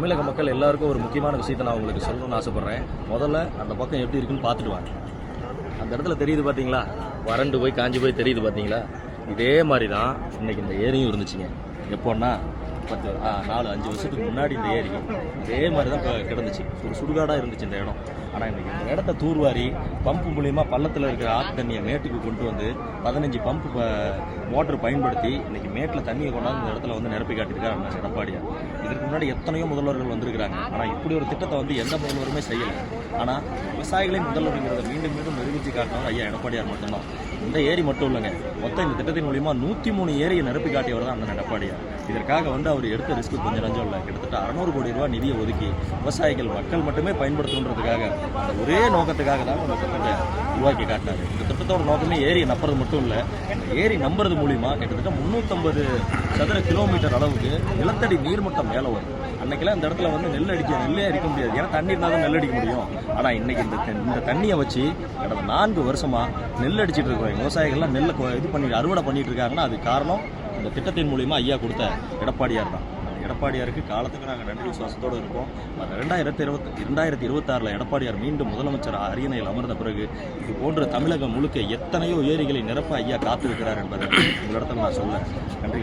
தமிழக மக்கள் எல்லாருக்கும் ஒரு முக்கியமான விஷயத்தை நான் உங்களுக்கு சொல்லணும்னு ஆசைப்பட்றேன். முதல்ல அந்த பக்கம் எப்படி இருக்குன்னு பார்த்துட்டு வாங்க. அந்த இடத்துல தெரியுது பார்த்தீங்களா, வறண்டு போய் காஞ்சி போய் தெரியுது பார்த்தீங்களா. இதே மாதிரி தான் இன்றைக்கி இந்த ஏரியும் இருந்துச்சுங்க. எப்போன்னா 4-5 வருஷத்துக்கு முன்னாடி இந்த ஏரி இதே மாதிரி தான் கிடந்துச்சு. ஒரு சுடுகாடாக இருந்துச்சு இந்த இடம். ஆனால் இன்றைக்கி இந்த இடத்த தூர்வாரி பம்பு மூலிமா பள்ளத்தில் இருக்கிற ஆற்று தண்ணியை மேட்டுக்கு கொண்டு வந்து 15 பம்பு மோட்டர் பயன்படுத்தி இன்றைக்கி மேட்டில் தண்ணியை கொண்டாந்து இந்த இடத்துல வந்து நிரப்பி காட்டியிருக்காரு அண்ணா எடப்பாடியார். இதற்கு முன்னாடி எத்தனையோ முதல்வர்கள் வந்திருக்கிறாங்க. ஆனால் இப்படி ஒரு திட்டத்தை வந்து எந்த முதல்வருமே செய்யலை. ஆனால் விவசாயிகளே முதல்வருங்கிறத மீண்டும் மீண்டும் நிரூபித்து காட்டினவர் ஐயா எடப்பாடியார் மட்டும்தான். இந்த ஏரி மட்டும் இல்லைங்க, மொத்தம் இந்த திட்டத்தின் மூலிமா 103 ஏரியை நிரப்பி காட்டியவர் தான் அண்ணன் எடப்பாடியார். இதற்காக வந்து அவர் எடுத்த ரிஸ்க்கு கொஞ்சம் நஞ்சம் இல்லை. கிட்டத்தட்ட 600 கோடி ரூபா நிதியை ஒதுக்கி விவசாயிகள் மக்கள் மட்டுமே பயன்படுத்துன்றதுக்காக அந்த ஒரே நோக்கத்துக்காக தான் அந்த திட்டத்தை உருவாக்கி காட்டினார். இந்த திட்டத்தோட நோக்கமே ஏரியை நம்புறது மட்டும் இல்லை, ஏரி நம்புறது மூலிமா கிட்டத்தட்ட 350 சதுர கிலோமீட்டர் அளவுக்கு நிலத்தடி நீர்மட்டம் மேலே வரும். அன்னைக்கெல்லாம் இந்த இடத்துல வந்து நெல்லே அடிக்க முடியாது, ஏன்னா தண்ணி இருந்தால் தான் நெல் அடிக்க முடியும். ஆனால் இன்னைக்கு இந்த தண்ணியை வச்சு கடந்த 4 வருஷமா நெல் அடிச்சிட்டு இருக்கிற விவசாயிகள்லாம் நெல்லை அறுவடை பண்ணிட்டு இருக்காங்கன்னா அது காரணம் இந்த திட்டத்தின் மூலிமா ஐயா கொடுத்த எடப்பாடியார் தான். எடப்பாடியாருக்கு காலத்துக்கு நாங்கள் நன்றி விசுவாசத்தோடு இருக்கோம். 2026 எடப்பாடியார் மீண்டும் முதலமைச்சர் அரியணையில் அமர்ந்த பிறகு இது போன்ற தமிழகம் முழுக்க எத்தனையோ ஏரிகளை நிரப்ப ஐயா காத்திருக்கிறார் என்பதை உங்களிடத்தில் நான் சொல்ல நன்றி.